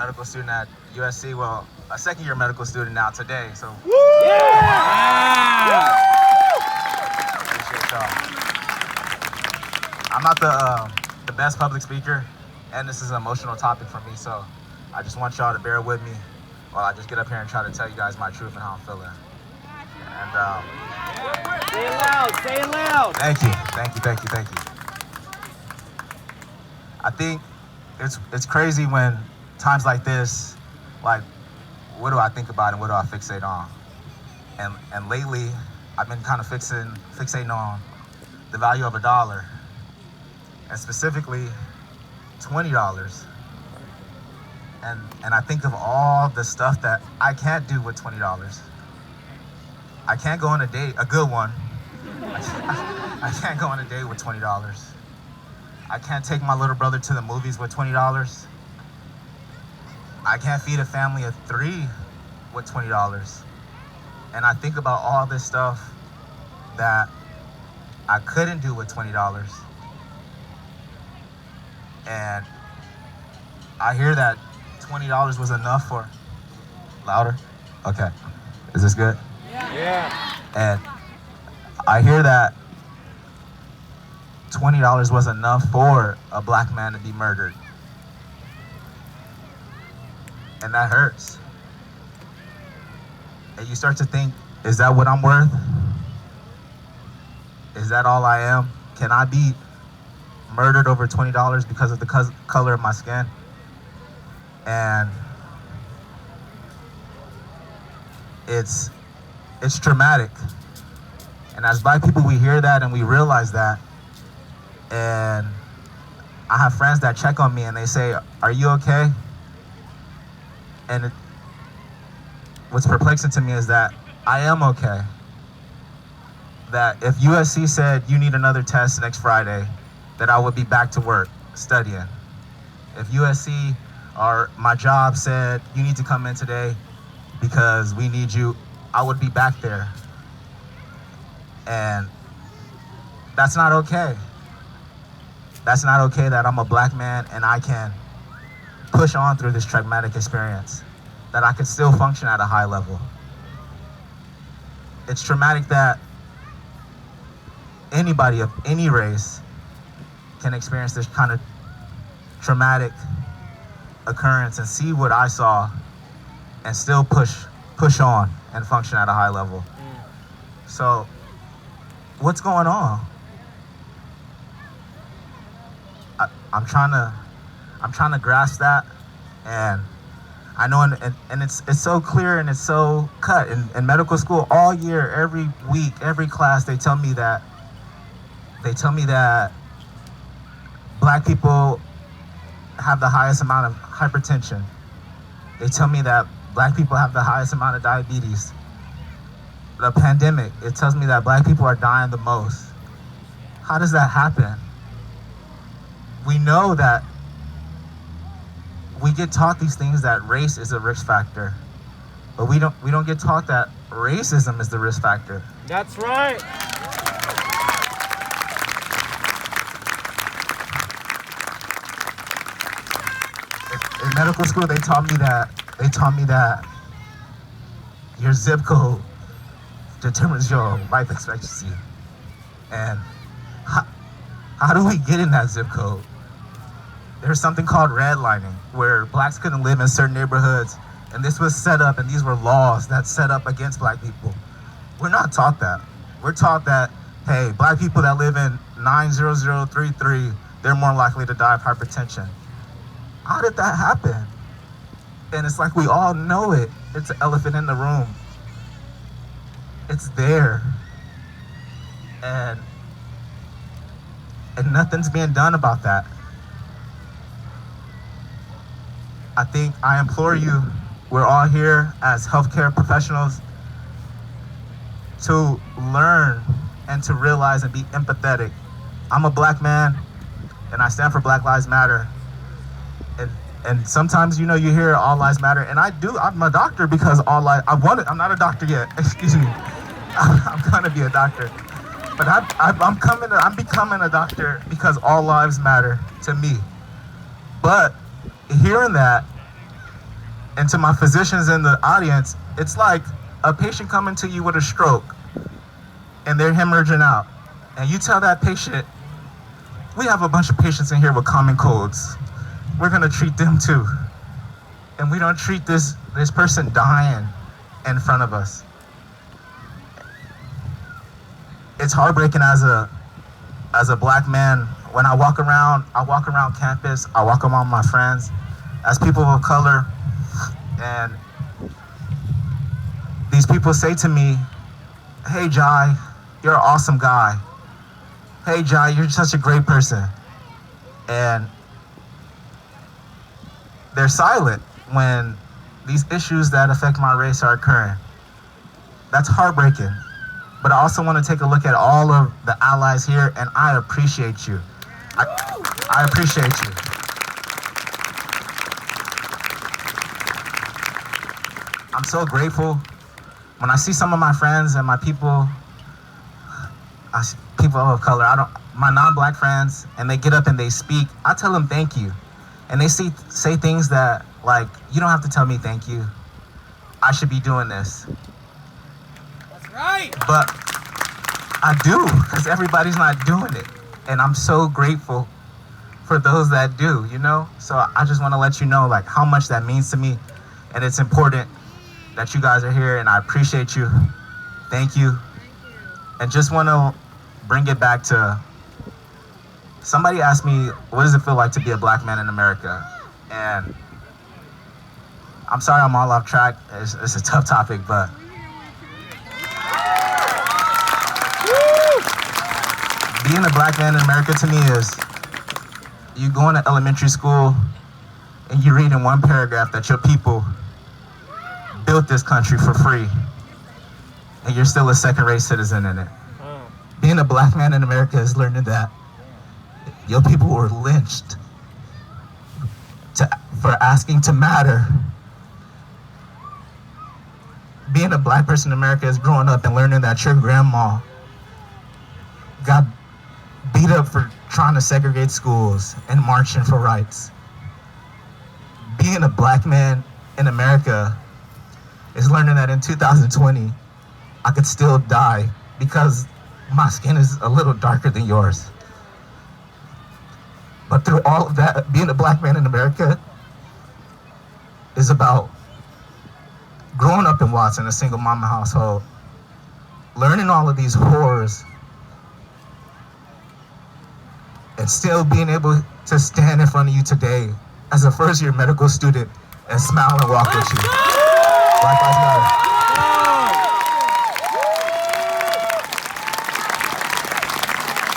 medical student at USC. Well, a second-year medical student now today. So Yeah! appreciate y'all. I'm not the best public speaker, and this is an emotional topic for me. So I just want y'all to bear with me while I just get up here and try to tell you guys my truth and how I'm feeling. And Say it loud, say it loud. thank you. I think it's crazy when times like this, like, what do I think about and what do I fixate on? And lately, I've been kind of fixating on the value of $1, and specifically $20. And I think of all the stuff that I can't do with $20. I can't go on a date, a good one. I can't go on a date with $20. I can't take my little brother to the movies with $20. I can't feed a family of 3 with $20. And I think about all this stuff that I couldn't do with $20. And I hear that $20 was enough for... Louder? Okay. Is this good? Yeah. And I hear that $20 was enough for a black man to be murdered. And that hurts. And you start to think, is that what I'm worth? Is that all I am? Can I be murdered over $20 because of the color of my skin? And it's traumatic. And as black people, we hear that and we realize that. And I have friends that check on me and they say, "Are you okay?" And what's perplexing to me is that I am okay. That if USC said you need another test next Friday, that I would be back to work studying. If USC or my job said you need to come in today because we need you, I would be back there. And that's not okay. That's not okay that I'm a black man and I can push on through this traumatic experience, that I can still function at a high level. It's traumatic that anybody of any race can experience this kind of traumatic occurrence and see what I saw and still push on and function at a high level. So, what's going on? I'm trying to grasp that, and I know, and it's so clear and it's so cut. In medical school, all year, every week, every class, they tell me that black people have the highest amount of hypertension. They tell me that black people have the highest amount of diabetes. The pandemic, it tells me that black people are dying the most. How does that happen? We know that we get taught these things, that race is a risk factor, but we don't get taught that racism is the risk factor. That's right. In medical school, they taught me that your zip code determines your life expectancy. And how do we get in that zip code? There's something called redlining, where blacks couldn't live in certain neighborhoods, and this was set up, and these were laws that set up against black people. We're not taught that. We're taught that, hey, black people that live in 90033, they're more likely to die of hypertension. How did that happen? And it's like we all know it. It's an elephant in the room. It's there. And nothing's being done about that. I implore you, we're all here as healthcare professionals to learn and to realize and be empathetic. I'm a black man and I stand for Black Lives Matter. And sometimes, you hear all lives matter, and I'm a doctor because I'm not a doctor yet, excuse me. I'm gonna be a doctor. But I'm becoming a doctor because all lives matter to me. But hearing that, And to my physicians in the audience, it's like a patient coming to you with a stroke and they're hemorrhaging out. And you tell that patient, we have a bunch of patients in here with common colds. We're gonna treat them too. And we don't treat this person dying in front of us. It's heartbreaking as a black man. When I walk around campus, I walk around my friends, as people of color, and these people say to me, hey Jai, you're an awesome guy. Hey Jai, you're such a great person. And they're silent when these issues that affect my race are occurring. That's heartbreaking. But I also want to take a look at all of the allies here, and I appreciate you. I appreciate you. I'm so grateful when I see some of my friends and my people, people of color, my non-black friends, and they get up and they speak, I tell them thank you. And they say things that, like, you don't have to tell me thank you. I should be doing this. That's right. But I do, because everybody's not doing it. And I'm so grateful for those that do, you know? So I just want to let you know, like, how much that means to me. And it's important that you guys are here, and I appreciate you. Thank you. And just want to bring it back to, somebody asked me, what does it feel like to be a black man in America? And I'm sorry I'm all off track. It's a tough topic, but being a black man in America to me is, you go into elementary school and you read in one paragraph that your people built this country for free, and you're still a second-rate citizen in it. Being a black man in America is learning that your people were lynched for asking to matter. Being a black person in America is growing up and learning that your grandma got beat up for trying to segregate schools and marching for rights. Being a black man in America is learning that in 2020, I could still die because my skin is a little darker than yours. But through all of that, being a black man in America is about growing up in Watson, a single mama household, learning all of these horrors, and still being able to stand in front of you today as a first-year medical student and smile and walk with you.